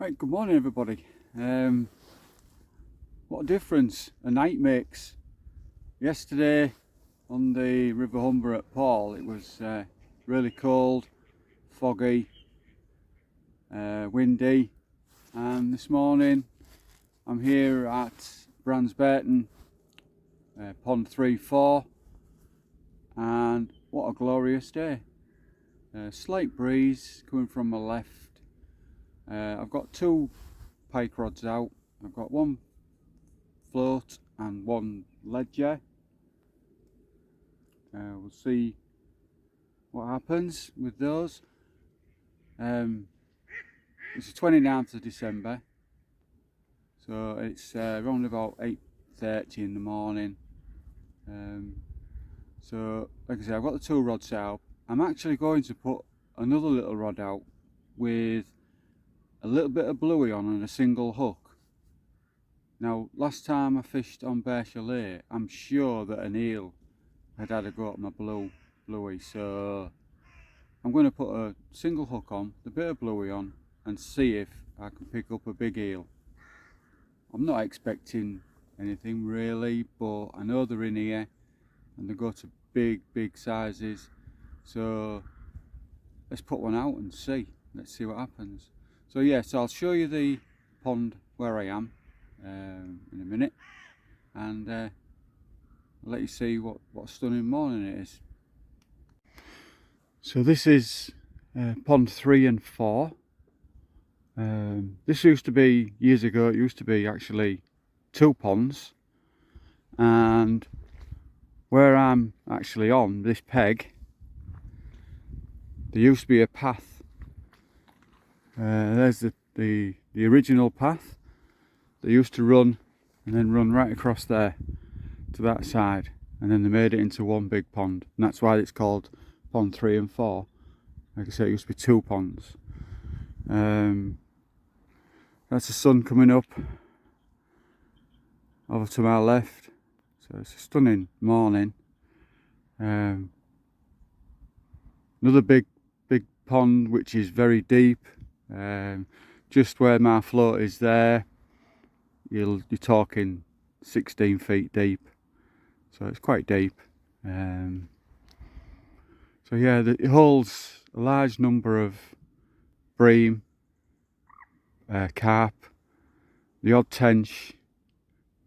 Right, good morning everybody. What a difference a night makes. Yesterday on the River Humber at Paul it was really cold, foggy, windy, and this morning I'm here at Brandsburton, pond 3-4, and what a glorious day. Slight breeze coming from my left. I've got two pike rods out. I've got one float and one ledger. We'll see what happens with those. It's the 29th of December, so it's around about 8:30 in the morning. So like I said, I've got the two rods out. I'm actually going to put another little rod out with a little bit of bluey on and a single hook. Now, last time I fished on Bear Chalet, I'm sure that an eel had a go at my bluey, so I'm going to put a single hook on, a bit of bluey on, and see if I can pick up a big eel. I'm not expecting anything really, but I know they're in here and they go to big sizes, so let's put one out and see. Let's see what happens. So yeah, so I'll show you the pond where I am in a minute, and I'll let you see what a stunning morning it is. So this is pond 3 and 4. This used to be, years ago, it used to be actually two ponds, and where I'm actually on this peg, there used to be a path. There's the original path that used to run and then run right across there to that side, and then they made it into one big pond, and that's why it's called pond 3 and 4. Like I said, it used to be two ponds. That's the sun coming up over to my left, so it's a stunning morning. Another big pond which is very deep. Just where my float is there, you're talking 16 feet deep, so it's quite deep. So yeah, it holds a large number of bream, carp, the odd tench,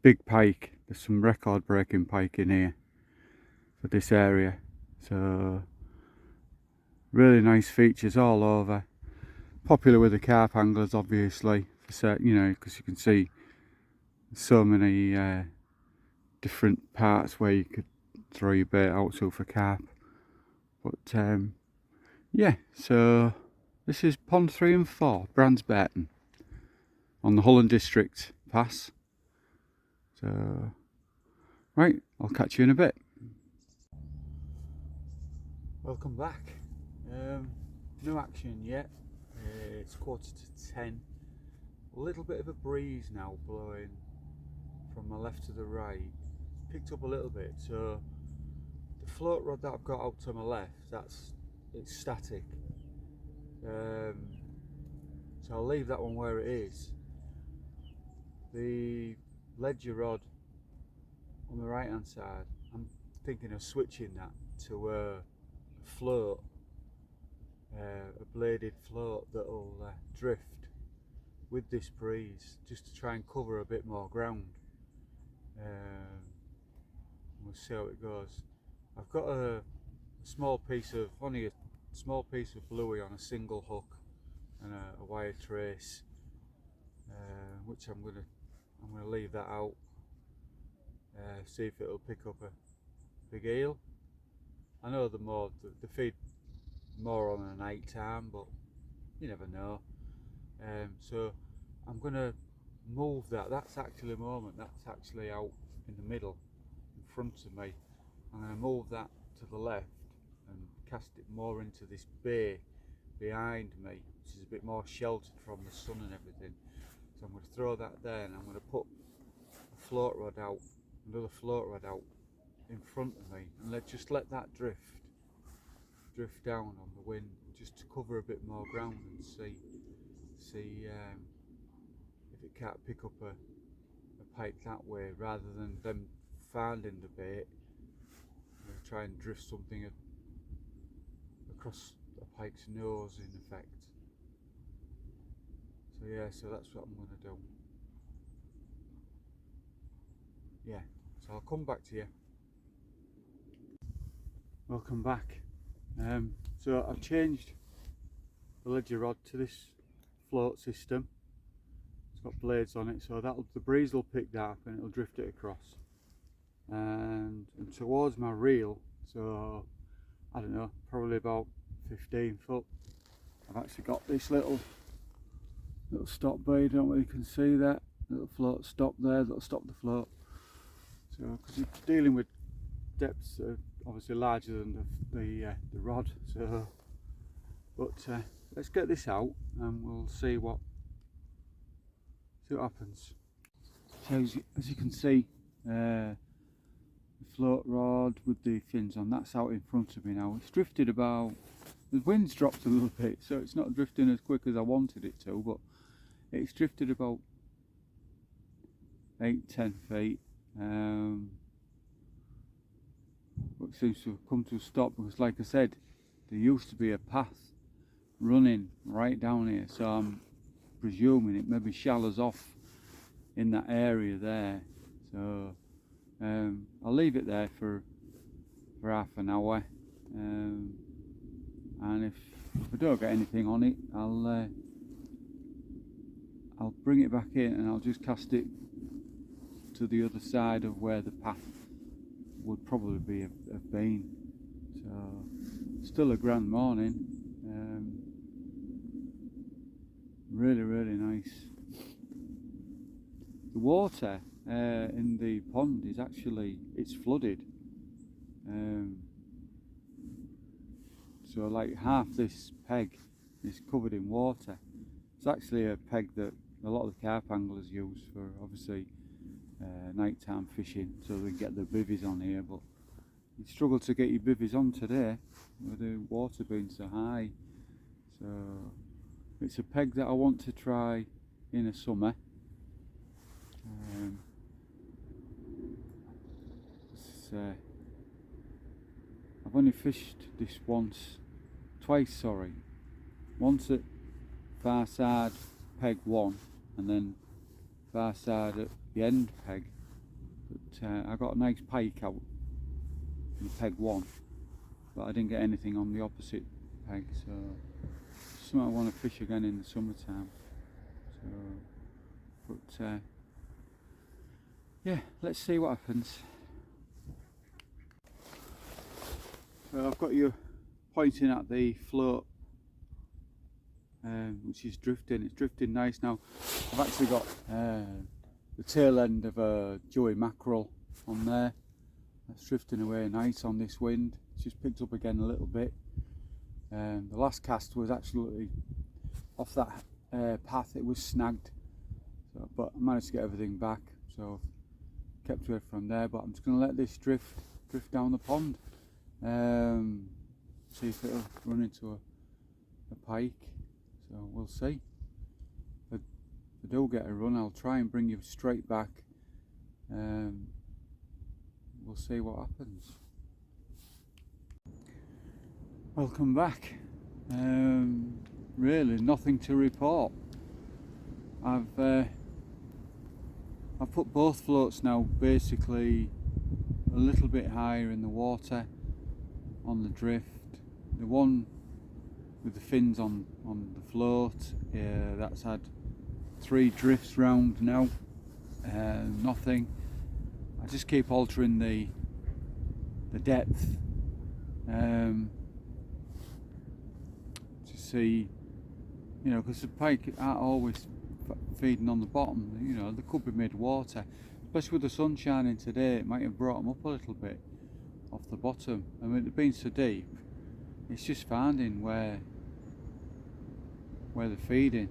big pike. There's some record breaking pike in here for this area, so really nice features all over. Popular with the carp anglers, obviously, for, you know, because you can see so many different parts where you could throw your bait out to for carp. But yeah, so this is pond 3 and 4, Brandsburton, on the Holland District Pass. So right, I'll catch you in a bit. Welcome back. No action yet. It's 9:45. A little bit of a breeze now blowing from my left to the right. Picked up a little bit, so the float rod that I've got out to my left, it's static. So I'll leave that one where it is. The ledger rod on the right hand side, I'm thinking of switching that to a float, a bladed float that'll drift with this breeze, just to try and cover a bit more ground. We'll see how it goes. I've got a small piece of, only a small piece of bluey on a single hook and a wire trace, which I'm gonna leave that out. See if it'll pick up a big eel. I know they feed more on a night time, but you never know. So I'm gonna move that. That's actually out in the middle, in front of me. I'm gonna move that to the left and cast it more into this bay behind me, which is a bit more sheltered from the sun and everything. So I'm going to throw that there, and I'm going to put a float rod out, another float rod out in front of me, and just let that drift down on the wind, just to cover a bit more ground and see if it can't pick up a pike that way, rather than them finding the bait, try and drift something across a pike's nose in effect. So yeah, so that's what I'm going to do. Yeah, so I'll come back to you. Welcome back. So I've changed the ledger rod to this float system. It's got blades on it, so the breeze will pick that up and it'll drift it across. And towards my reel, so I don't know, probably about 15 foot, I've actually got this little stop bead. I don't know if you can see that little float stop there that'll stop the float. So because you're dealing with depths that are obviously larger than the rod, so but let's get this out and we'll see what happens. So as you can see, the float rod with the fins on, that's out in front of me now. It's drifted about, the wind's dropped a little bit, so it's not drifting as quick as I wanted it to, but it's drifted about 8-10 feet. But it seems to have come to a stop because, like I said, there used to be a path running right down here, so I'm presuming it maybe shallows off in that area there. So I'll leave it there for half an hour, and if I don't get anything on it, I'll bring it back in and I'll just cast it to the other side of where the path would probably have been. So still a grand morning. Really nice. The water in the pond is actually, it's flooded, so like half this peg is covered in water. It's actually a peg that a lot of the carp anglers use for obviously nighttime fishing, so they get their bivvies on here, but you struggle to get your bivvies on today with the water being so high. So it's a peg that I want to try in the summer. I've only fished this twice, sorry. Once at far side peg 1 and then far side at the end peg, but I got a nice pike out in peg 1, but I didn't get anything on the opposite peg, so it's something I want to fish again in the summertime. So, but yeah, let's see what happens. So I've got you pointing at the float, which is drifting. It's drifting nice now. I've actually got the tail end of a joey mackerel on there. That's drifting away nice on this wind. It's just picked up again a little bit. The last cast was absolutely off that path. It was snagged, so, but I managed to get everything back, so kept away from there. But I'm just going to let this drift down the pond, see if it'll run into a pike. So we'll see. If I do get a run, I'll try and bring you straight back. We'll see what happens. Welcome back. Really nothing to report. I've put both floats now basically a little bit higher in the water on the drift. The one with the fins on the float, that's had 3 drifts round now. Nothing. I just keep altering the depth to see, you know, because the pike aren't always feeding on the bottom. You know, they could be mid-water, especially with the sun shining today. It might have brought them up a little bit off the bottom. I mean, they've been so deep, it's just finding where they're feeding.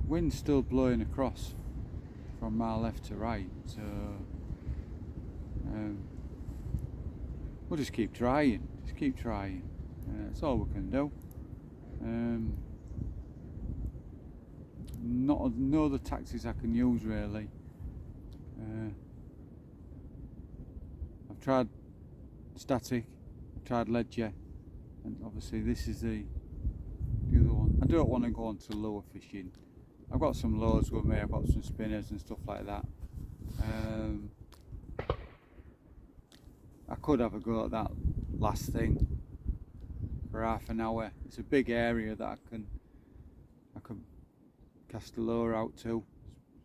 Wind's still blowing across from my left to right, so we'll just keep trying. That's all we can do. no other taxis I can use really. I've tried Static, I've tried Ledger, and obviously this is the other one. I don't want to go on to lure fishing. I've got some lures with me, I've got some spinners and stuff like that. I could have a go at that last thing for half an hour. It's a big area that I can cast a lure out to.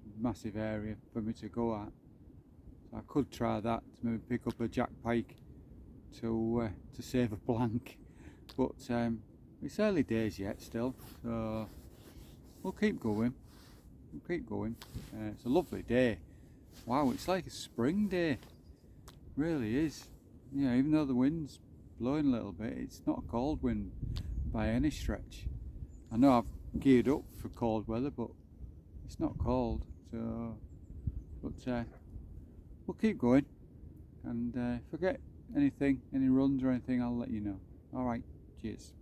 It's a massive area for me to go at. So I could try that, to maybe pick up a jack pike to save a blank. But it's early days yet still, so we'll keep going. It's a lovely day. Wow, it's like a spring day. It really is. Yeah, even though the wind's blowing a little bit, it's not a cold wind by any stretch. I know I've geared up for cold weather, but it's not cold. So, but we'll keep going. And if I get anything, any runs or anything, I'll let you know. All right, cheers.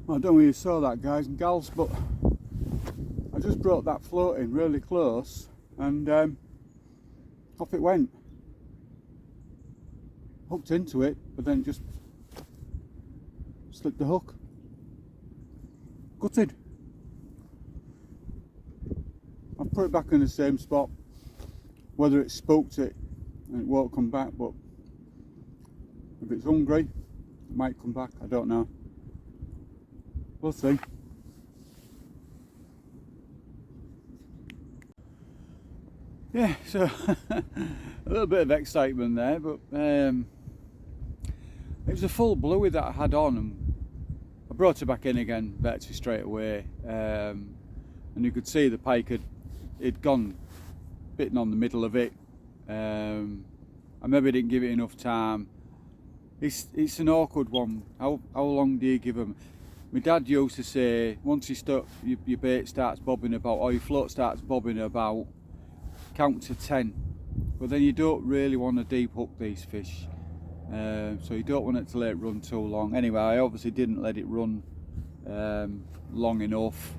I don't know if you saw that, guys and gals, but I just brought that float in really close and off it went. Hooked into it, but then just slipped the hook. Gutted. I've put it back in the same spot. Whether it spooked it and it won't come back, but if it's hungry, it might come back, I don't know. We'll see. Yeah, so a little bit of excitement there, but it was a full bluey that I had on, and I brought it back in again, virtually straight away, and you could see the pike had gone bitten on the middle of it. I maybe didn't give it enough time. It's an awkward one. How long do you give them? My dad used to say, once your bait starts bobbing about, or your float starts bobbing about, count to 10. But then you don't really want to deep hook these fish, so you don't want it to let it run too long. Anyway, I obviously didn't let it run long enough,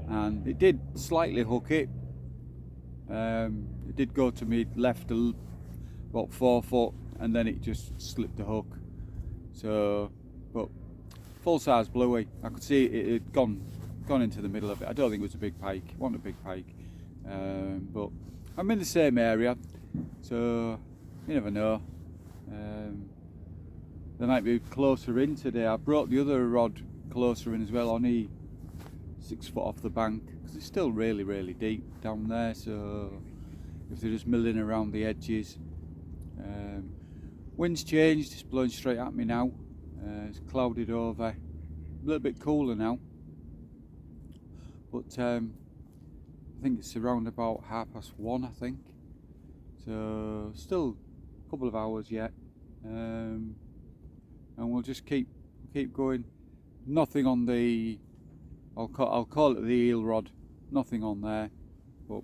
and it did slightly hook it. It did go to me left about 4 foot, and then it just slipped the hook. So, but full size bluey. I could see it had gone into the middle of it. I don't think it was a big pike. It wasn't a big pike, but I'm in the same area, so you never know. They might be closer in today. I brought the other rod closer in as well, only 6 foot off the bank, because it's still really deep down there. So if they're just milling around the edges. Wind's changed. It's blowing straight at me now. It's clouded over, a little bit cooler now, but I think it's around about 1:30, I think, so still a couple of hours yet, and we'll just keep going. Nothing on the, I'll call it the eel rod, nothing on there, but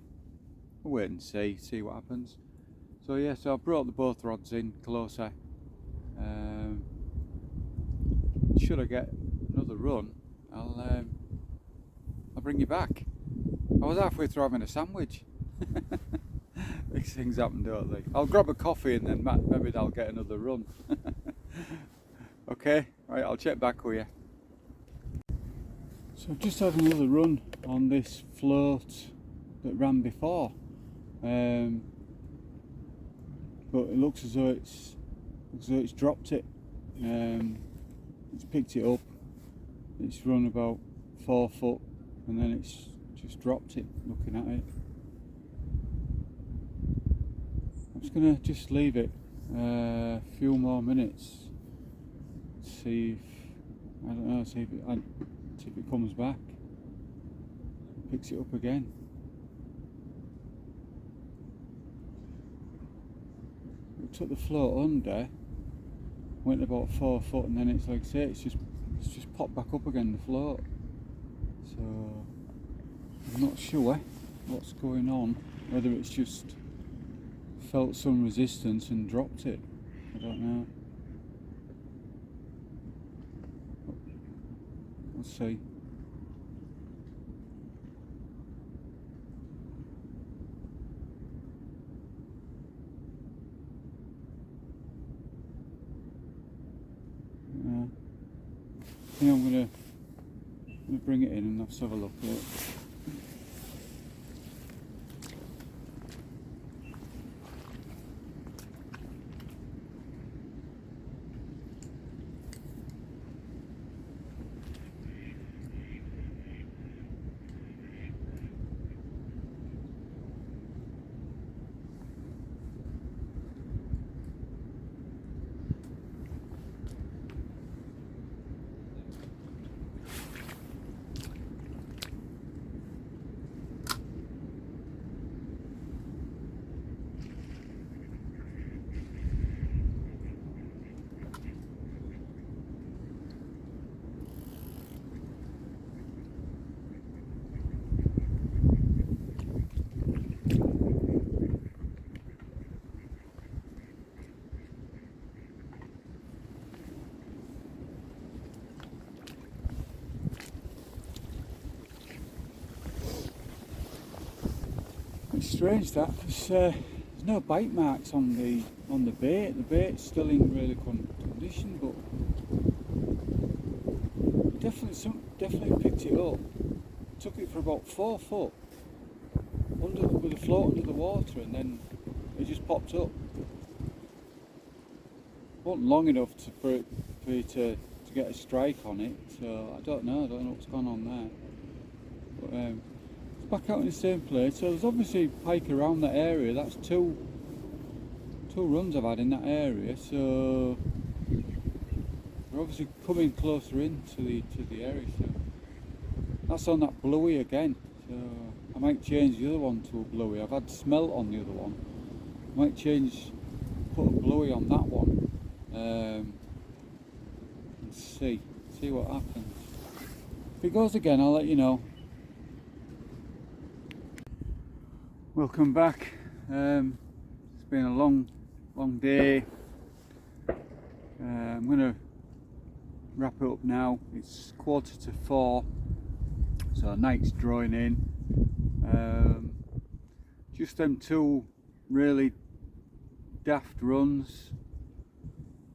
we'll wait and see what happens. So yeah, so I've brought both rods in closer. Should I get another run, I'll bring you back. I was halfway through having a sandwich. These things happen, don't they? I'll grab a coffee and then maybe I'll get another run. Okay, right, I'll check back with you. So I've just had another run on this float that ran before, but it looks as though it's dropped it. It's picked it up, it's run about 4 foot, and then it's just dropped it, looking at it. just gonna leave it a few more minutes. See if see if it comes back, picks it up again. It took the float under, went about 4 foot, and then it's like I say, it's just popped back up again, the float. So I'm not sure what's going on, whether it's just felt some resistance and dropped it. I don't know. Let's see. I think I'm gonna bring it in and let's have a look at it. It's strange that, because there's no bite marks on the bait. The bait's still in really good condition, but definitely picked it up. Took it for about 4 foot with the float under the water, and then it just popped up. Wasn't long enough for you to get a strike on it, so I don't know what's gone on there. But it's back out in the same place. So there's obviously pike around that area. That's two runs I've had in that area. So they're obviously coming closer into the area. So that's on that bluey again. So I might change the other one to a bluey. I've had smelt on the other one. I might put a bluey on that one. And see what happens. If it goes again, I'll let you know. Welcome back. It's been a long day. I'm gonna wrap it up now. It's 4:45, so night's drawing in. Just them two really daft runs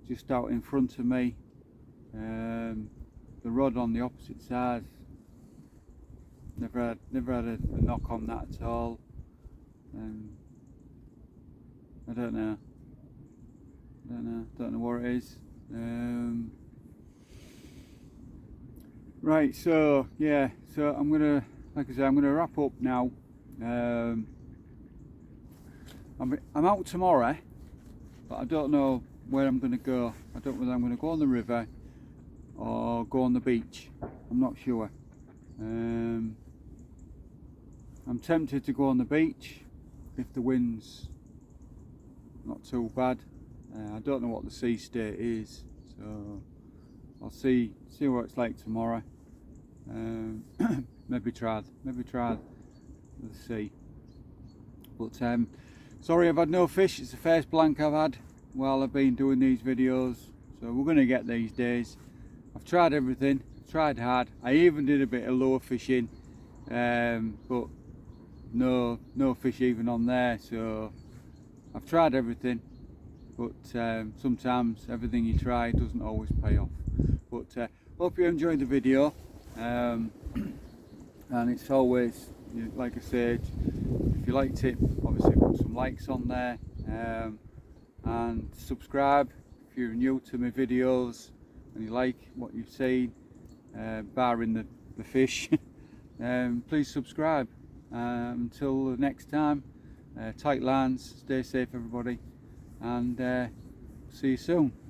just out in front of me. The rod on the opposite side, never had a knock on that at all. I don't know what it is. Right, so yeah, so I'm gonna, like I said, I'm gonna wrap up now. I'm out tomorrow, but I don't know where I'm gonna go. I don't know whether I'm gonna go on the river or go on the beach. I'm not sure. I'm tempted to go on the beach if the wind's not too bad. I don't know what the sea state is, so I'll see what it's like tomorrow. Maybe try the sea. But sorry, I've had no fish. It's the first blank I've had while I've been doing these videos, so we're gonna get these days. I've tried everything, tried hard. I even did a bit of lure fishing, but no fish even on there. So I've tried everything, but sometimes everything you try doesn't always pay off. But hope you enjoyed the video, and it's always, like I said, if you liked it, obviously put some likes on there, and subscribe if you're new to my videos and you like what you've seen, barring the fish. Please subscribe. Until the next time, Tight lines, stay safe everybody, and see you soon.